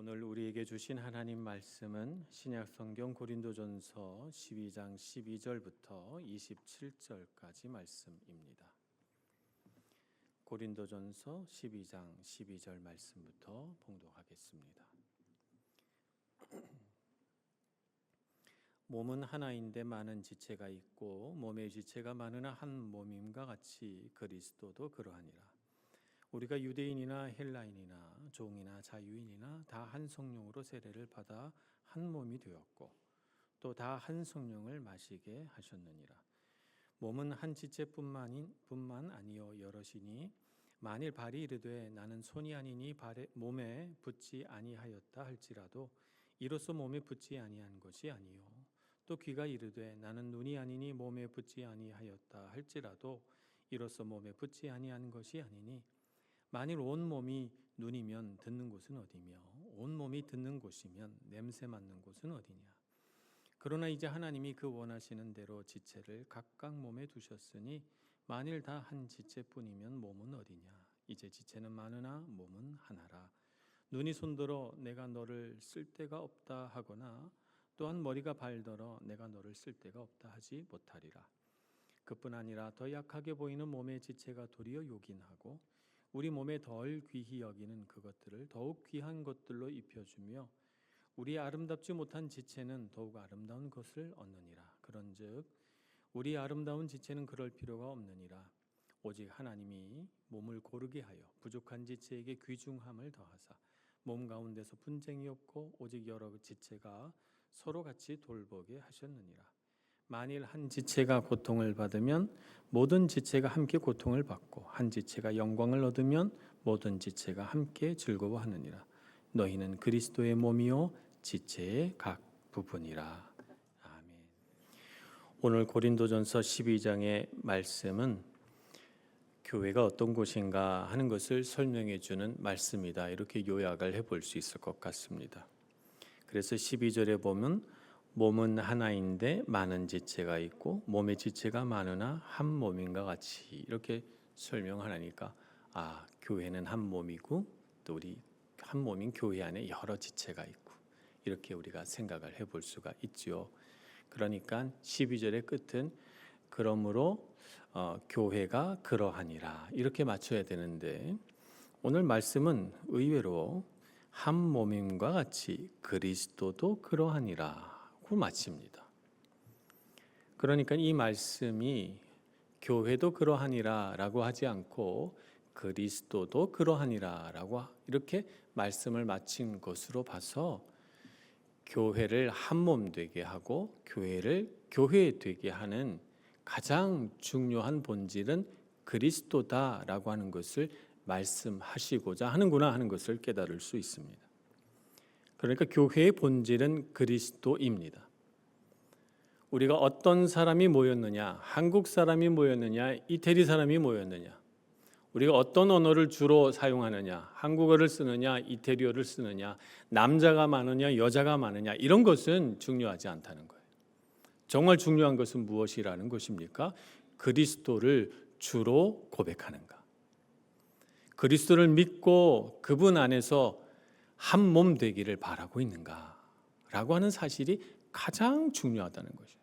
오늘 우리에게 주신 하나님 말씀은 신약성경 고린도전서 12장 12절부터 27절까지 말씀입니다. 고린도전서 12장 12절 말씀부터 봉독하겠습니다. 몸은 하나인데 많은 지체가 있고 몸의 지체가 많으나 한 몸임과 같이 그리스도도 그러하니라. 우리가 유대인이나 헬라인이나 종이나 자유인이나 다 한 성령으로 세례를 받아 한 몸이 되었고 또 다 한 성령을 마시게 하셨느니라. 몸은 한 지체뿐만 아니요 여럿이니 만일 발이 이르되 나는 손이 아니니 몸에 붙지 아니하였다 할지라도 이로써 몸에 붙지 아니한 것이 아니요 또 귀가 이르되 나는 눈이 아니니 몸에 붙지 아니하였다 할지라도 이로써 몸에 붙지 아니한 것이 아니니 만일 온 몸이 눈이면 듣는 곳은 어디며 온 몸이 듣는 곳이면 냄새 맡는 곳은 어디냐. 그러나 이제 하나님이 그 원하시는 대로 지체를 각각 몸에 두셨으니 만일 다 한 지체뿐이면 몸은 어디냐. 이제 지체는 많으나 몸은 하나라. 눈이 손들어 내가 너를 쓸 데가 없다 하거나 또한 머리가 발더러 내가 너를 쓸 데가 없다 하지 못하리라. 그뿐 아니라 더 약하게 보이는 몸의 지체가 도리어 요긴하고 우리 몸에 덜 귀히 여기는 그것들을 더욱 귀한 것들로 입혀주며 우리 아름답지 못한 지체는 더욱 아름다운 것을 얻느니라. 그런즉 우리 아름다운 지체는 그럴 필요가 없느니라. 오직 하나님이 몸을 고르게 하여 부족한 지체에게 귀중함을 더하사 몸 가운데서 분쟁이 없고 오직 여러 지체가 서로 같이 돌보게 하셨느니라. 만일 한 지체가 고통을 받으면 모든 지체가 함께 고통을 받고 한 지체가 영광을 얻으면 모든 지체가 함께 즐거워하느니라. 너희는 그리스도의 몸이요 지체의 각 부분이라. 아멘. 오늘 고린도전서 12장의 말씀은 교회가 어떤 곳인가 하는 것을 설명해 주는 말씀이다. 이렇게 요약을 해볼 수 있을 것 같습니다. 그래서 12절에 보면 몸은 하나인데 많은 지체가 있고 몸의 지체가 많으나 한 몸인과 같이 이렇게 설명하니까 교회는 한 몸이고 또 우리 한 몸인 교회 안에 여러 지체가 있고 이렇게 우리가 생각을 해볼 수가 있죠. 그러니까 12절의 끝은 그러므로 교회가 그러하니라 이렇게 맞춰야 되는데 오늘 말씀은 의외로 한 몸임과 같이 그리스도도 그러하니라 고 마칩니다. 그러니까 이 말씀이 교회도 그러하니라 라고 하지 않고 그리스도도 그러하니라 라고 이렇게 말씀을 마친 것으로 봐서 교회를 한 몸 되게 하고 교회를 교회 되게 하는 가장 중요한 본질은 그리스도다라고 하는 것을 말씀하시고자 하는구나 하는 것을 깨달을 수 있습니다. 그러니까 교회의 본질은 그리스도입니다. 우리가 어떤 사람이 모였느냐, 한국 사람이 모였느냐, 이태리 사람이 모였느냐, 우리가 어떤 언어를 주로 사용하느냐, 한국어를 쓰느냐, 이태리어를 쓰느냐, 남자가 많으냐, 여자가 많으냐 이런 것은 중요하지 않다는 거예요. 정말 중요한 것은 무엇이라는 것입니까? 그리스도를 주로 고백하는가, 그리스도를 믿고 그분 안에서 한 몸 되기를 바라고 있는가라고 하는 사실이 가장 중요하다는 것이죠.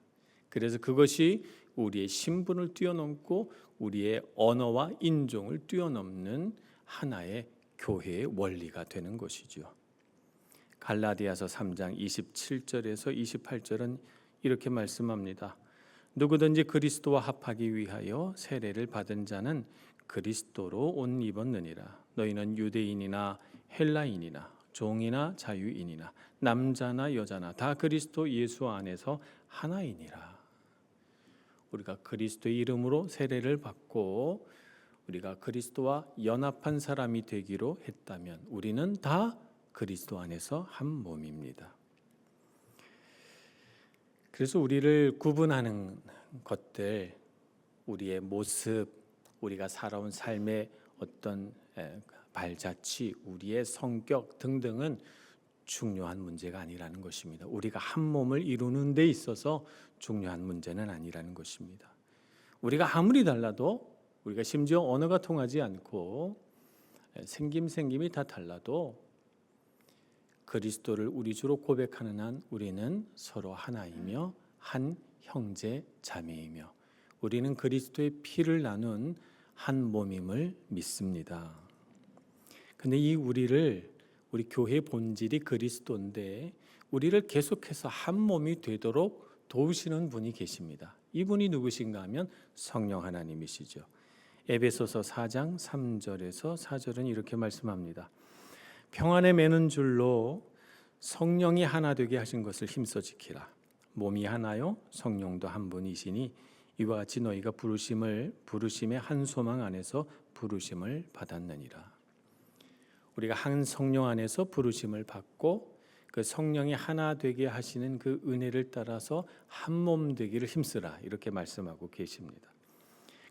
그래서 그것이 우리의 신분을 뛰어넘고 우리의 언어와 인종을 뛰어넘는 하나의 교회의 원리가 되는 것이죠. 갈라디아서 3장 27절에서 28절은 이렇게 말씀합니다. 누구든지 그리스도와 합하기 위하여 세례를 받은 자는 그리스도로 옷 입었느니라. 너희는 유대인이나 헬라인이나 종이나 자유인이나 남자나 여자나 다 그리스도 예수 안에서 하나이니라. 우리가 그리스도의 이름으로 세례를 받고 우리가 그리스도와 연합한 사람이 되기로 했다면 우리는 다 그리스도 안에서 한 몸입니다. 그래서 우리를 구분하는 것들, 우리의 모습, 우리가 살아온 삶의 어떤 발자취, 우리의 성격 등등은 중요한 문제가 아니라는 것입니다. 우리가 한 몸을 이루는 데 있어서 중요한 문제는 아니라는 것입니다. 우리가 아무리 달라도, 우리가 심지어 언어가 통하지 않고 생김이 다 달라도 그리스도를 우리 주로 고백하는 한 우리는 서로 하나이며 한 형제 자매이며 우리는 그리스도의 피를 나눈 한 몸임을 믿습니다. 근데 우리 교회 본질이 그리스도인데 우리를 계속해서 한 몸이 되도록 도우시는 분이 계십니다. 이분이 누구신가 하면 성령 하나님이시죠. 에베소서 4장 3절에서 4절은 이렇게 말씀합니다. 평안에 매는 줄로 성령이 하나 되게 하신 것을 힘써 지키라. 몸이 하나요 성령도 한 분이시니 이와 같이 너희가 부르심의 한 소망 안에서 부르심을 받았느니라. 우리가 한 성령 안에서 부르심을 받고 그 성령이 하나 되게 하시는 그 은혜를 따라서 한 몸 되기를 힘쓰라 이렇게 말씀하고 계십니다.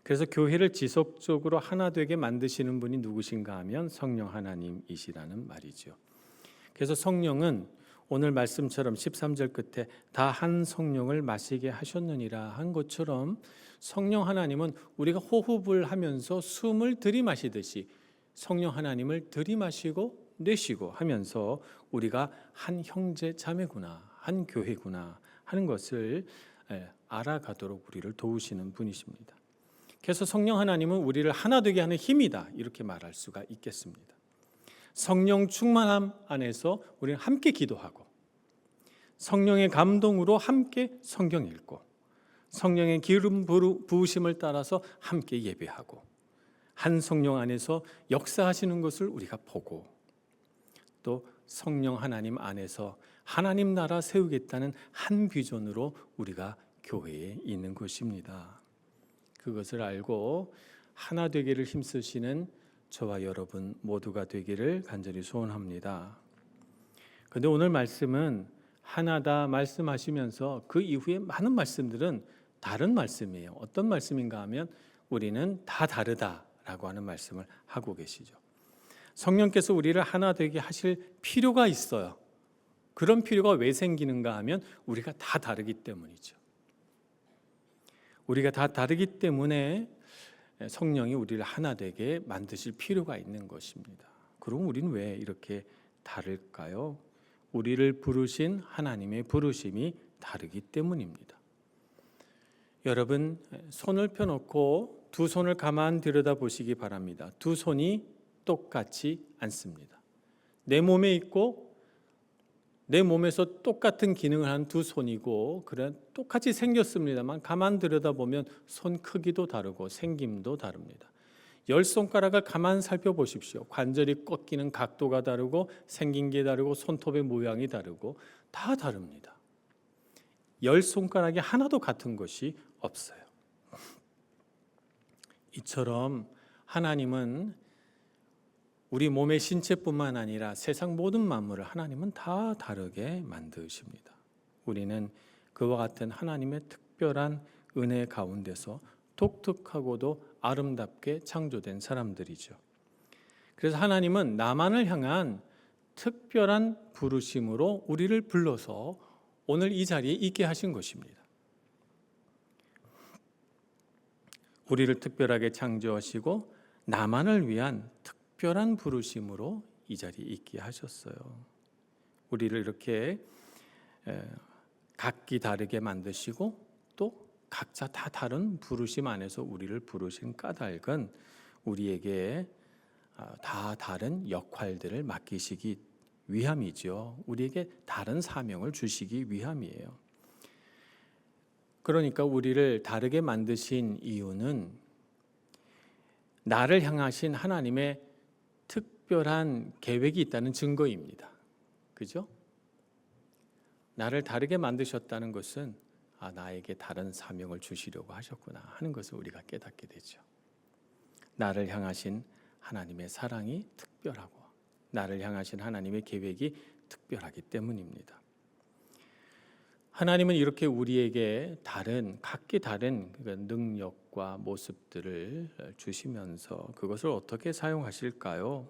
그래서 교회를 지속적으로 하나 되게 만드시는 분이 누구신가 하면 성령 하나님이시라는 말이죠. 그래서 성령은 오늘 말씀처럼 13절 끝에 다 한 성령을 마시게 하셨느니라 한 것처럼 성령 하나님은 우리가 호흡을 하면서 숨을 들이마시듯이 성령 하나님을 들이마시고 내쉬고 하면서 우리가 한 형제 자매구나, 한 교회구나 하는 것을 알아가도록 우리를 도우시는 분이십니다. 그래서 성령 하나님은 우리를 하나 되게 하는 힘이다 이렇게 말할 수가 있겠습니다. 성령 충만함 안에서 우리는 함께 기도하고 성령의 감동으로 함께 성경 읽고 성령의 기름 부으심을 따라서 함께 예배하고 한 성령 안에서 역사하시는 것을 우리가 보고 또 성령 하나님 안에서 하나님 나라 세우겠다는 한 비전으로 우리가 교회에 있는 것입니다. 그것을 알고 하나 되기를 힘쓰시는 저와 여러분 모두가 되기를 간절히 소원합니다. 그런데 오늘 말씀은 하나다 말씀하시면서 그 이후에 많은 말씀들은 다른 말씀이에요. 어떤 말씀인가 하면 우리는 다 다르다라고 하는 말씀을 하고 계시죠. 성령께서 우리를 하나 되게 하실 필요가 있어요. 그런 필요가 왜 생기는가 하면 우리가 다 다르기 때문이죠. 우리가 다 다르기 때문에 성령이 우리를 하나 되게 만드실 필요가 있는 것입니다. 그럼 우리는 왜 이렇게 다를까요? 우리를 부르신 하나님의 부르심이 다르기 때문입니다. 여러분 손을 펴놓고 두 손을 가만 들여다보시기 바랍니다. 두 손이 똑같지 않습니다. 내 몸에 있고 내 몸에서 똑같은 기능을 한 두 손이고 그래 똑같이 생겼습니다만 가만 들여다보면 손 크기도 다르고 생김도 다릅니다. 10손가락을 가만 살펴보십시오. 관절이 꺾이는 각도가 다르고 생긴 게 다르고 손톱의 모양이 다르고 다 다릅니다. 10손가락이 하나도 같은 것이 없어요. 이처럼 하나님은 우리 몸의 신체뿐만 아니라 세상 모든 만물을 하나님은 다 다르게 만드십니다. 우리는 그와 같은 하나님의 특별한 은혜 가운데서 독특하고도 아름답게 창조된 사람들이죠. 그래서 하나님은 나만을 향한 특별한 부르심으로 우리를 불러서 오늘 이 자리에 있게 하신 것입니다. 우리를 특별하게 창조하시고 나만을 위한 특별한 부르심으로 이 자리에 있게 하셨어요. 우리를 이렇게 각기 다르게 만드시고 또 각자 다 다른 부르심 안에서 우리를 부르신 까닭은 우리에게 다 다른 역할들을 맡기시기 위함이죠. 우리에게 다른 사명을 주시기 위함이에요. 그러니까 우리를 다르게 만드신 이유는 나를 향하신 하나님의 특별한 계획이 있다는 증거입니다. 그죠? 나를 다르게 만드셨다는 것은 나에게 다른 사명을 주시려고 하셨구나 하는 것을 우리가 깨닫게 되죠. 나를 향하신 하나님의 사랑이 특별하고 나를 향하신 하나님의 계획이 특별하기 때문입니다. 하나님은 이렇게 우리에게 각기 다른 능력과 모습들을 주시면서 그것을 어떻게 사용하실까요?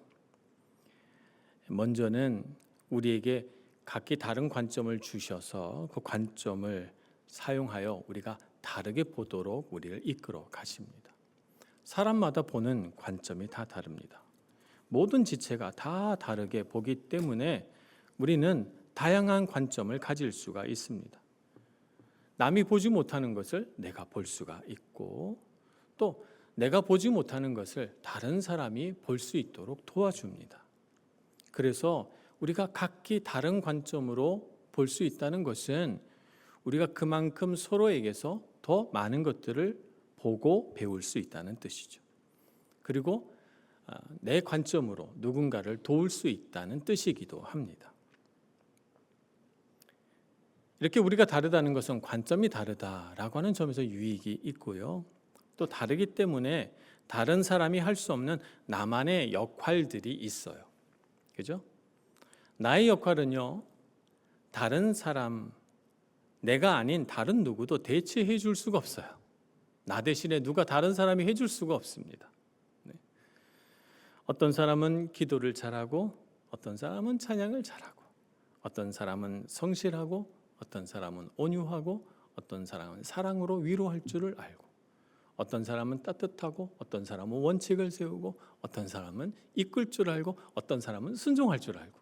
먼저는 우리에게 각기 다른 관점을 주셔서 그 관점을 사용하여 우리가 다르게 보도록 우리를 이끌어 가십니다. 사람마다 보는 관점이 다 다릅니다. 모든 지체가 다 다르게 보기 때문에 우리는 다양한 관점을 가질 수가 있습니다. 남이 보지 못하는 것을 내가 볼 수가 있고, 또 내가 보지 못하는 것을 다른 사람이 볼 수 있도록 도와줍니다. 그래서 우리가 각기 다른 관점으로 볼 수 있다는 것은 우리가 그만큼 서로에게서 더 많은 것들을 보고 배울 수 있다는 뜻이죠. 그리고 내 관점으로 누군가를 도울 수 있다는 뜻이기도 합니다. 이렇게 우리가 다르다는 것은 관점이 다르다라고 하는 점에서 유익이 있고요. 또 다르기 때문에 다른 사람이 할 수 없는 나만의 역할들이 있어요. 그죠? 나의 역할은요, 다른 사람, 내가 아닌 다른 누구도 대체해 줄 수가 없어요. 나 대신에 누가 다른 사람이 해줄 수가 없습니다. 네. 어떤 사람은 기도를 잘하고, 어떤 사람은 찬양을 잘하고, 어떤 사람은 성실하고, 어떤 사람은 온유하고, 어떤 사람은 사랑으로 위로할 줄을 알고, 어떤 사람은 따뜻하고, 어떤 사람은 원칙을 세우고, 어떤 사람은 이끌 줄 알고, 어떤 사람은 순종할 줄 알고,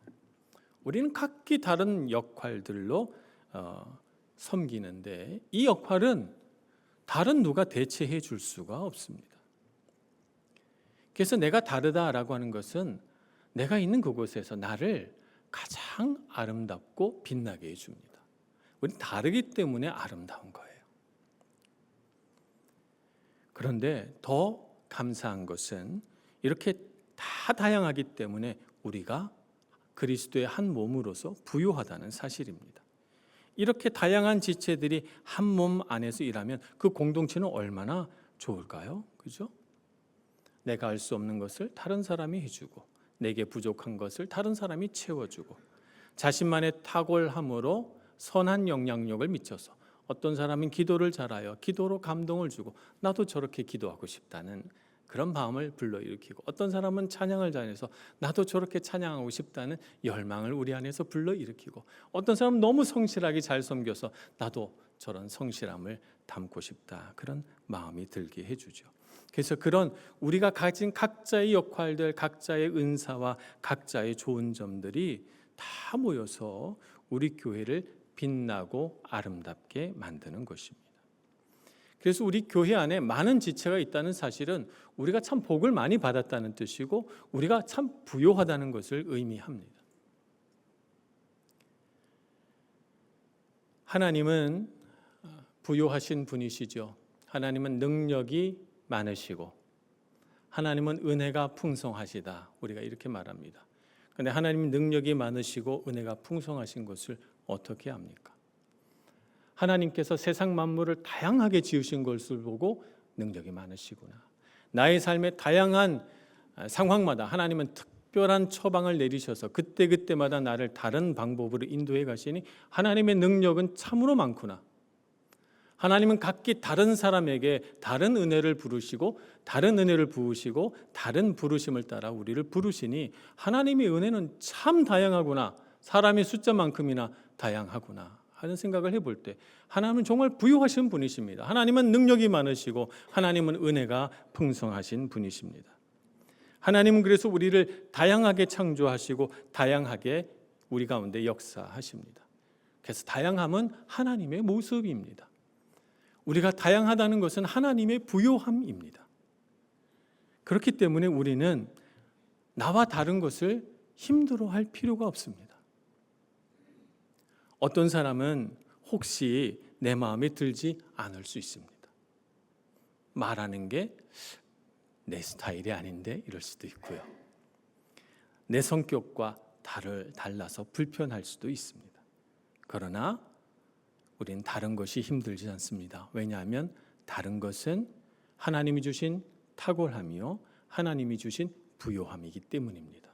우리는 각기 다른 역할들로 섬기는데 이 역할은 다른 누가 대체해 줄 수가 없습니다. 그래서 내가 다르다라고 하는 것은 내가 있는 그곳에서 나를 가장 아름답고 빛나게 해줍니다. 우리는 다르기 때문에 아름다운 거예요. 그런데 더 감사한 것은 이렇게 다 다양하기 때문에 우리가 그리스도의 한 몸으로서 부요하다는 사실입니다. 이렇게 다양한 지체들이 한 몸 안에서 일하면 그 공동체는 얼마나 좋을까요? 그죠? 내가 할 수 없는 것을 다른 사람이 해주고, 내게 부족한 것을 다른 사람이 채워주고, 자신만의 탁월함으로 선한 영향력을 미쳐서 어떤 사람은 기도를 잘하여 기도로 감동을 주고 나도 저렇게 기도하고 싶다는 그런 마음을 불러일으키고, 어떤 사람은 찬양을 잘해서 나도 저렇게 찬양하고 싶다는 열망을 우리 안에서 불러일으키고, 어떤 사람은 너무 성실하게 잘 섬겨서 나도 저런 성실함을 담고 싶다, 그런 마음이 들게 해주죠. 그래서 그런 우리가 가진 각자의 역할들, 각자의 은사와 각자의 좋은 점들이 다 모여서 우리 교회를 빛나고 아름답게 만드는 것입니다. 그래서 우리 교회 안에 많은 지체가 있다는 사실은 우리가 참 복을 많이 받았다는 뜻이고, 우리가 참 부요하다는 것을 의미합니다. 하나님은 부요하신 분이시죠. 하나님은 능력이 많으시고 하나님은 은혜가 풍성하시다, 우리가 이렇게 말합니다. 그런데 하나님은 능력이 많으시고 은혜가 풍성하신 것을 어떻게 합니까? 하나님께서 세상 만물을 다양하게 지으신 것을 보고 능력이 많으시구나, 나의 삶의 다양한 상황마다 하나님은 특별한 처방을 내리셔서 그때그때마다 나를 다른 방법으로 인도해 가시니 하나님의 능력은 참으로 많구나. 하나님은 각기 다른 사람에게 다른 은혜를 부르시고 다른 은혜를 부으시고 다른 부르심을 따라 우리를 부르시니 하나님의 은혜는 참 다양하구나, 사람의 숫자만큼이나 다양하구나 하는 생각을 해볼 때 하나님은 정말 부유하신 분이십니다. 하나님은 능력이 많으시고 하나님은 은혜가 풍성하신 분이십니다. 하나님은 그래서 우리를 다양하게 창조하시고 다양하게 우리 가운데 역사하십니다. 그래서 다양함은 하나님의 모습입니다. 우리가 다양하다는 것은 하나님의 부요함입니다. 그렇기 때문에 우리는 나와 다른 것을 힘들어할 필요가 없습니다. 어떤 사람은 혹시 내 마음에 들지 않을 수 있습니다. 말하는 게 내 스타일이 아닌데 이럴 수도 있고요. 내 성격과 달라서 불편할 수도 있습니다. 그러나 우리는 다른 것이 힘들지 않습니다. 왜냐하면 다른 것은 하나님이 주신 탁월함이요 하나님이 주신 부요함이기 때문입니다.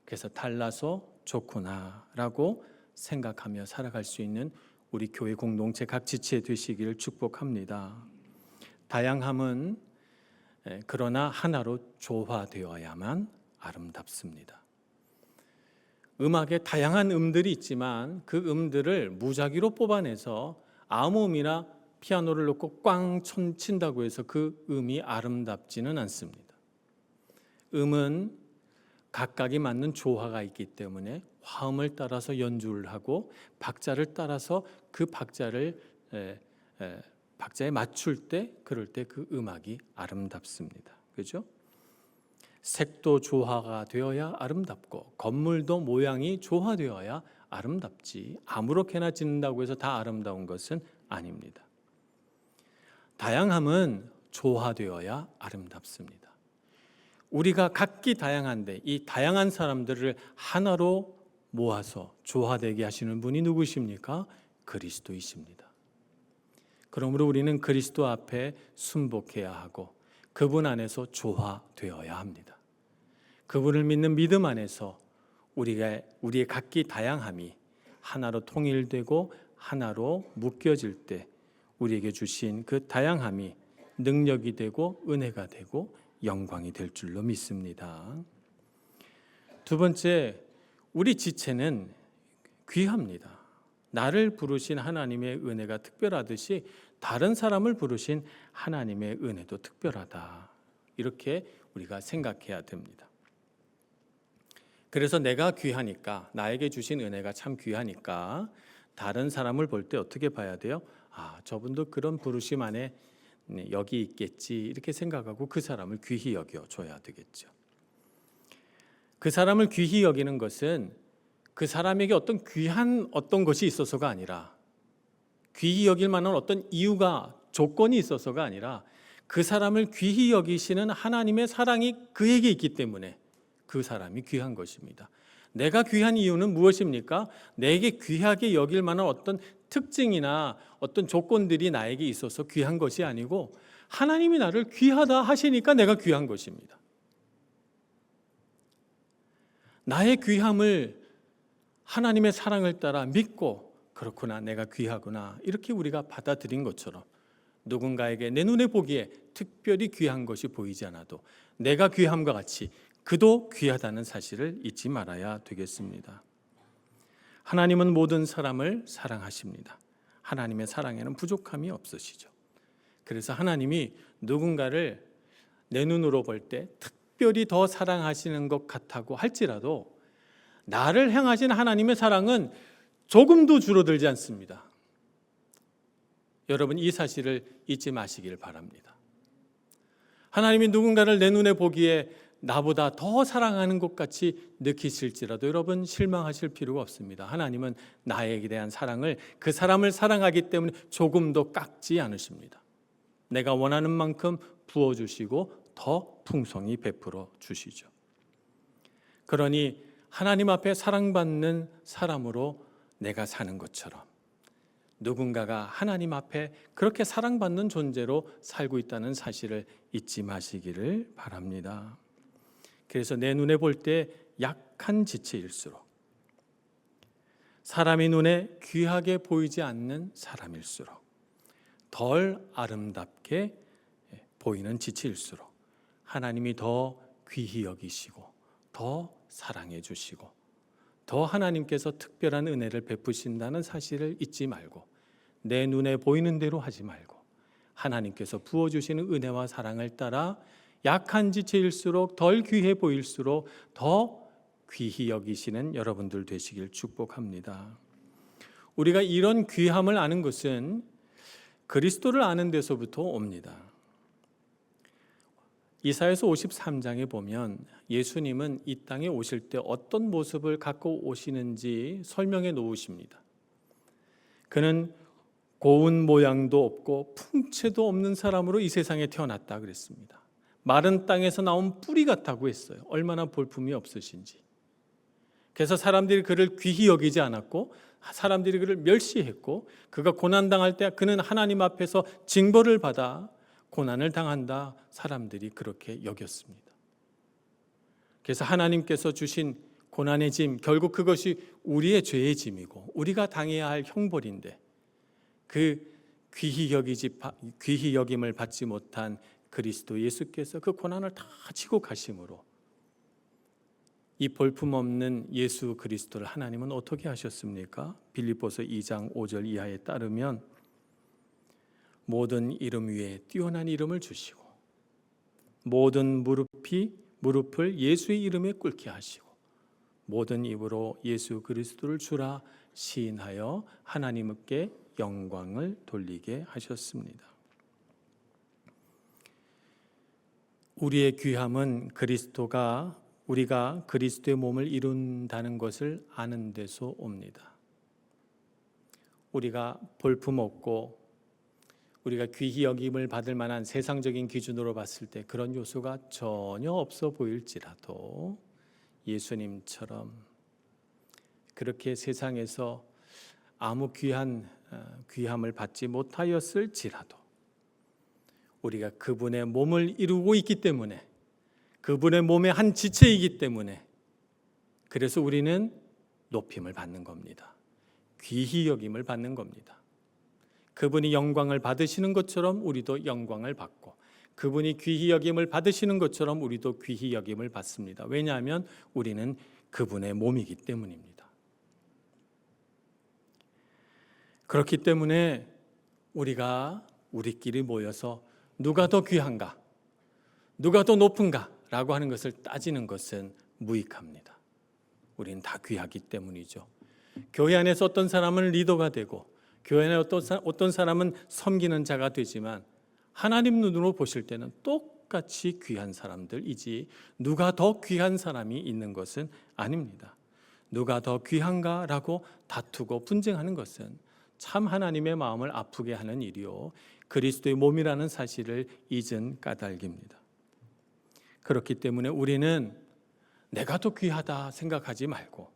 그래서 달라서 좋구나라고 생각하며 살아갈 수 있는 우리 교회 공동체 각 지체 되시기를 축복합니다. 다양함은 그러나 하나로 조화되어야만 아름답습니다. 음악에 다양한 음들이 있지만 그 음들을 무작위로 뽑아내서 아무음이나 피아노를 놓고 꽝 친다고 해서 그 음이 아름답지는 않습니다. 음은 각각이 맞는 조화가 있기 때문에 화음을 따라서 연주를 하고 박자를 따라서 그 박자를 박자에 맞출 때 그럴 때 그 음악이 아름답습니다. 그죠? 색도 조화가 되어야 아름답고 건물도 모양이 조화되어야 아름답지 아무렇게나 짓는다고 해서 다 아름다운 것은 아닙니다. 다양함은 조화되어야 아름답습니다. 우리가 각기 다양한데 이 다양한 사람들을 하나로 모아서 조화되게 하시는 분이 누구십니까? 그리스도이십니다. 그러므로 우리는 그리스도 앞에 순복해야 하고 그분 안에서 조화되어야 합니다. 그분을 믿는 믿음 안에서 우리의 각기 다양함이 하나로 통일되고 하나로 묶여질 때 우리에게 주신 그 다양함이 능력이 되고 은혜가 되고 영광이 될 줄로 믿습니다. 두 번째, 우리 지체는 귀합니다. 나를 부르신 하나님의 은혜가 특별하듯이 다른 사람을 부르신 하나님의 은혜도 특별하다. 이렇게 우리가 생각해야 됩니다. 그래서 내가 귀하니까, 나에게 주신 은혜가 참 귀하니까 다른 사람을 볼 때 어떻게 봐야 돼요? 저분도 그런 부르심 안에 여기 있겠지 이렇게 생각하고 그 사람을 귀히 여겨줘야 되겠죠. 그 사람을 귀히 여기는 것은 그 사람에게 어떤 귀한 어떤 것이 있어서가 아니라 귀히 여길 만한 어떤 이유가 조건이 있어서가 아니라 그 사람을 귀히 여기시는 하나님의 사랑이 그에게 있기 때문에 그 사람이 귀한 것입니다. 내가 귀한 이유는 무엇입니까? 내게 귀하게 여길 만한 어떤 특징이나 어떤 조건들이 나에게 있어서 귀한 것이 아니고 하나님이 나를 귀하다 하시니까 내가 귀한 것입니다. 나의 귀함을 하나님의 사랑을 따라 믿고 그렇구나 내가 귀하구나 이렇게 우리가 받아들인 것처럼 누군가에게 내 눈에 보기에 특별히 귀한 것이 보이지 않아도 내가 귀함과 같이 그도 귀하다는 사실을 잊지 말아야 되겠습니다. 하나님은 모든 사람을 사랑하십니다. 하나님의 사랑에는 부족함이 없으시죠. 그래서 하나님이 누군가를 내 눈으로 볼 때 특별히 더 사랑하시는 것 같다고 할지라도 나를 향하신 하나님의 사랑은 조금도 줄어들지 않습니다. 여러분 이 사실을 잊지 마시길 바랍니다. 하나님이 누군가를 내 눈에 보기에 나보다 더 사랑하는 것 같이 느끼실지라도 여러분 실망하실 필요가 없습니다. 하나님은 나에게 대한 사랑을 그 사람을 사랑하기 때문에 조금도 깎지 않으십니다. 내가 원하는 만큼 부어주시고 더 풍성히 베풀어 주시죠. 그러니 하나님 앞에 사랑받는 사람으로 내가 사는 것처럼 누군가가 하나님 앞에 그렇게 사랑받는 존재로 살고 있다는 사실을 잊지 마시기를 바랍니다. 그래서 내 눈에 볼 때 약한 지체일수록 사람의 눈에 귀하게 보이지 않는 사람일수록 덜 아름답게 보이는 지체일수록 하나님이 더 귀히 여기시고 더 사랑해 주시고 더 하나님께서 특별한 은혜를 베푸신다는 사실을 잊지 말고 내 눈에 보이는 대로 하지 말고 하나님께서 부어주시는 은혜와 사랑을 따라 약한 지체일수록 덜 귀해 보일수록 더 귀히 여기시는 여러분들 되시길 축복합니다. 우리가 이런 귀함을 아는 것은 그리스도를 아는 데서부터 옵니다. 이사야서 53장에 보면 예수님은 이 땅에 오실 때 어떤 모습을 갖고 오시는지 설명해 놓으십니다. 그는 고운 모양도 없고 풍채도 없는 사람으로 이 세상에 태어났다 그랬습니다. 마른 땅에서 나온 뿌리 같다고 했어요. 얼마나 볼품이 없으신지. 그래서 사람들이 그를 귀히 여기지 않았고 사람들이 그를 멸시했고 그가 고난당할 때 그는 하나님 앞에서 징벌을 받아 고난을 당한다 사람들이 그렇게 여겼습니다. 그래서 하나님께서 주신 고난의 짐 결국 그것이 우리의 죄의 짐이고 우리가 당해야 할 형벌인데 그 귀히 여김을 받지 못한 그리스도 예수께서 그 고난을 다 지고 가심으로 이 볼품없는 예수 그리스도를 하나님은 어떻게 하셨습니까? 빌립보서 2장 5절 이하에 따르면 모든 이름 위에 뛰어난 이름을 주시고 모든 무릎이 무릎을 예수의 이름에 꿇게 하시고 모든 입으로 예수 그리스도를 주라 시인하여 하나님께 영광을 돌리게 하셨습니다. 우리의 귀함은 우리가 그리스도의 몸을 이룬다는 것을 아는 데서 옵니다. 우리가 볼품없고 우리가 귀히 여김을 받을 만한 세상적인 기준으로 봤을 때 그런 요소가 전혀 없어 보일지라도 예수님처럼 그렇게 세상에서 아무 귀함을 받지 못하였을지라도 우리가 그분의 몸을 이루고 있기 때문에 그분의 몸의 한 지체이기 때문에 그래서 우리는 높임을 받는 겁니다. 귀히 여김을 받는 겁니다. 그분이 영광을 받으시는 것처럼 우리도 영광을 받고 그분이 귀히 여김을 받으시는 것처럼 우리도 귀히 여김을 받습니다. 왜냐하면 우리는 그분의 몸이기 때문입니다. 그렇기 때문에 우리가 우리끼리 모여서 누가 더 귀한가, 누가 더 높은가 라고 하는 것을 따지는 것은 무익합니다. 우리는 다 귀하기 때문이죠. 교회 안에서 어떤 사람은 리더가 되고 교회 안에 어떤 사람은 섬기는 자가 되지만 하나님 눈으로 보실 때는 똑같이 귀한 사람들이지 누가 더 귀한 사람이 있는 것은 아닙니다. 누가 더 귀한가라고 다투고 분쟁하는 것은 참 하나님의 마음을 아프게 하는 일이요 그리스도의 몸이라는 사실을 잊은 까닭입니다. 그렇기 때문에 우리는 내가 더 귀하다 생각하지 말고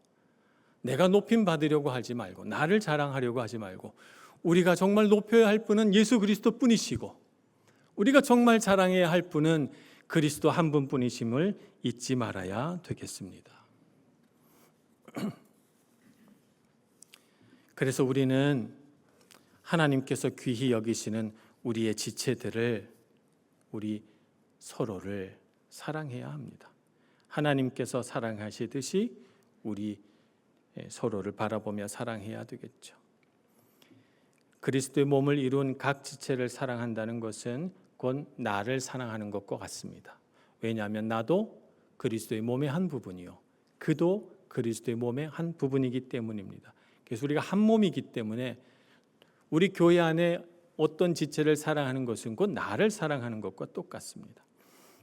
내가 높임 받으려고 하지 말고 나를 자랑하려고 하지 말고 우리가 정말 높여야 할 분은 예수 그리스도 뿐이시고 우리가 정말 자랑해야 할 분은 그리스도 한 분뿐이심을 잊지 말아야 되겠습니다. 그래서 우리는 하나님께서 귀히 여기시는 우리의 지체들을 우리 서로를 사랑해야 합니다. 하나님께서 사랑하시듯이 우리 서로를 바라보며 사랑해야 되겠죠. 그리스도의 몸을 이룬 각 지체를 사랑한다는 것은 곧 나를 사랑하는 것과 같습니다. 왜냐하면 나도 그리스도의 몸의 한 부분이요 그도 그리스도의 몸의 한 부분이기 때문입니다. 그래서 우리가 한 몸이기 때문에 우리 교회 안에 어떤 지체를 사랑하는 것은 곧 나를 사랑하는 것과 똑같습니다.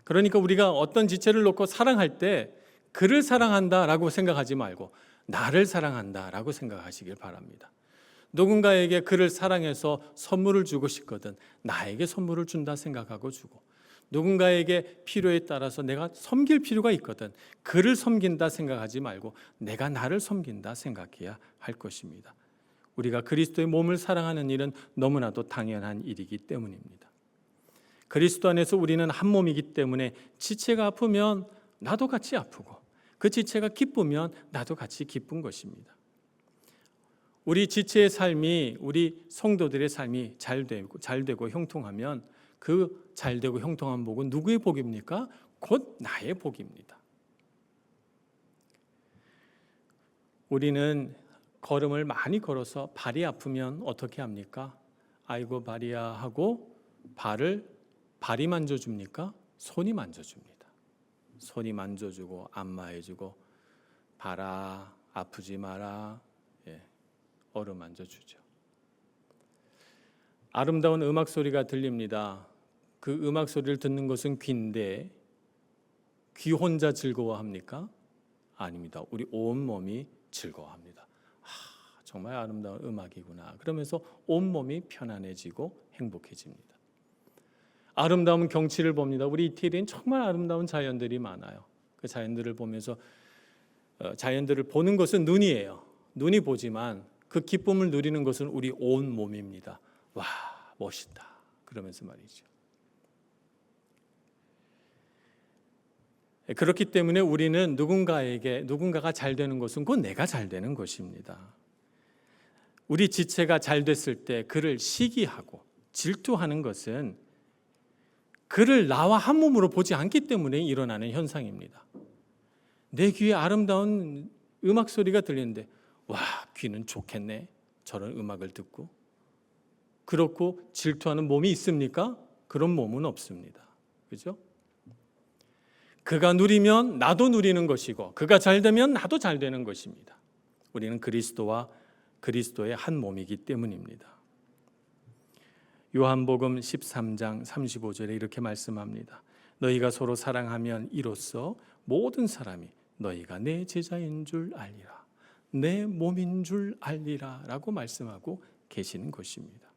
그러니까 우리가 어떤 지체를 놓고 사랑할 때 그를 사랑한다라고 생각하지 말고 나를 사랑한다라고 생각하시길 바랍니다. 누군가에게 그를 사랑해서 선물을 주고 싶거든 나에게 선물을 준다 생각하고 주고 누군가에게 필요에 따라서 내가 섬길 필요가 있거든 그를 섬긴다 생각하지 말고 내가 나를 섬긴다 생각해야 할 것입니다. 우리가 그리스도의 몸을 사랑하는 일은 너무나도 당연한 일이기 때문입니다. 그리스도 안에서 우리는 한 몸이기 때문에 지체가 아프면 나도 같이 아프고 그 지체가 기쁘면 나도 같이 기쁜 것입니다. 우리 지체의 삶이 우리 성도들의 삶이 잘되고 형통하면 그 잘되고 형통한 복은 누구의 복입니까? 곧 나의 복입니다. 우리는 걸음을 많이 걸어서 발이 아프면 어떻게 합니까? 아이고 발이야 하고 발이 만져줍니까? 손이 만져줍니다. 손이 만져주고 안마해주고 발아 아프지 마라 어루만져 주죠. 아름다운 음악 소리가 들립니다. 그 음악 소리를 듣는 것은 귀인데 귀 혼자 즐거워합니까? 아닙니다. 우리 온몸이 즐거워합니다. 정말 아름다운 음악이구나. 그러면서 온몸이 편안해지고 행복해집니다. 아름다운 경치를 봅니다. 우리 이태리엔 정말 아름다운 자연들이 많아요. 그 자연들을 보면서 자연들을 보는 것은 눈이에요. 눈이 보지만 그 기쁨을 누리는 것은 우리 온 몸입니다. 와, 멋있다. 그러면서 말이죠. 그렇기 때문에 우리는 누군가가 잘 되는 것은 곧 내가 잘 되는 것입니다. 우리 지체가 잘 됐을 때 그를 시기하고 질투하는 것은 그를 나와 한 몸으로 보지 않기 때문에 일어나는 현상입니다. 내 귀에 아름다운 음악 소리가 들리는데 와, 귀는 좋겠네. 저런 음악을 듣고. 그렇고 질투하는 몸이 있습니까? 그런 몸은 없습니다. 그죠? 그가 누리면 나도 누리는 것이고 그가 잘 되면 나도 잘 되는 것입니다. 우리는 그리스도와 그리스도의 한 몸이기 때문입니다. 요한복음 13장 35절에 이렇게 말씀합니다. 너희가 서로 사랑하면 이로써 모든 사람이 너희가 내 제자인 줄 알리라. 내 몸인 줄 알리라 라고 말씀하고 계시는 것입니다.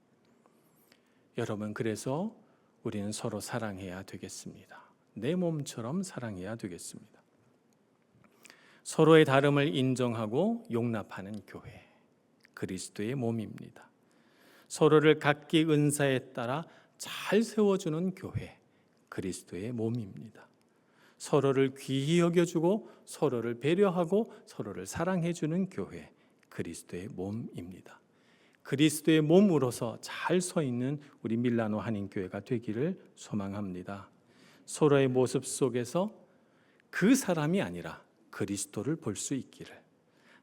여러분, 그래서 우리는 서로 사랑해야 되겠습니다. 내 몸처럼 사랑해야 되겠습니다. 서로의 다름을 인정하고 용납하는 교회, 그리스도의 몸입니다. 서로를 각기 은사에 따라 잘 세워주는 교회, 그리스도의 몸입니다. 서로를 귀히 여겨주고 서로를 배려하고 서로를 사랑해주는 교회, 그리스도의 몸입니다. 그리스도의 몸으로서 잘 서 있는 우리 밀라노 한인교회가 되기를 소망합니다. 서로의 모습 속에서 그 사람이 아니라 그리스도를 볼 수 있기를,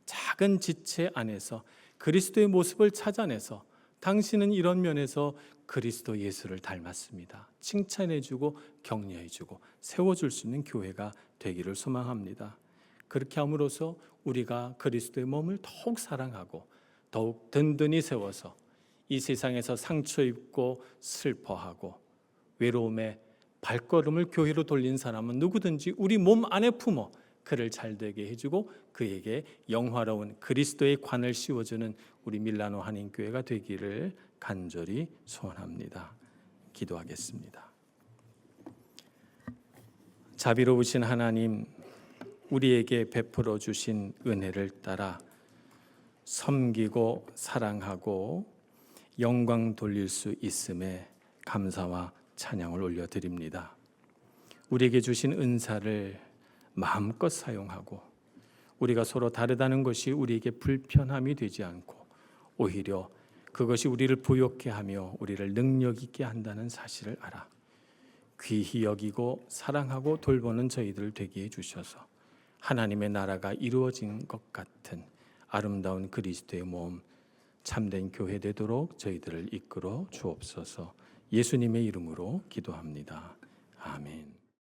작은 지체 안에서 그리스도의 모습을 찾아내서 당신은 이런 면에서 그리스도 예수를 닮았습니다, 칭찬해주고 격려해주고 세워줄 수 있는 교회가 되기를 소망합니다. 그렇게 함으로써 우리가 그리스도의 몸을 더욱 사랑하고 더욱 든든히 세워서 이 세상에서 상처 입고 슬퍼하고 외로움에 발걸음을 교회로 돌린 사람은 누구든지 우리 몸 안에 품어 그를 잘되게 해주고 그에게 영화로운 그리스도의 관을 씌워주는 우리 밀라노 한인교회가 되기를 간절히 소원합니다. 기도하겠습니다. 자비로우신 하나님, 우리에게 베풀어 주신 은혜를 따라 섬기고 사랑하고 영광 돌릴 수 있음에 감사와 찬양을 올려드립니다. 우리에게 주신 은사를 마음껏 사용하고 우리가 서로 다르다는 것이 우리에게 불편함이 되지 않고 오히려 그것이 우리를 부욕케 하며 우리를 능력 있게 한다는 사실을 알아 귀히 여기고 사랑하고 돌보는 저희들 되게 해주셔서 하나님의 나라가 이루어진 것 같은 아름다운 그리스도의 몸, 참된 교회 되도록 저희들을 이끌어 주옵소서. 예수님의 이름으로 기도합니다. 아멘.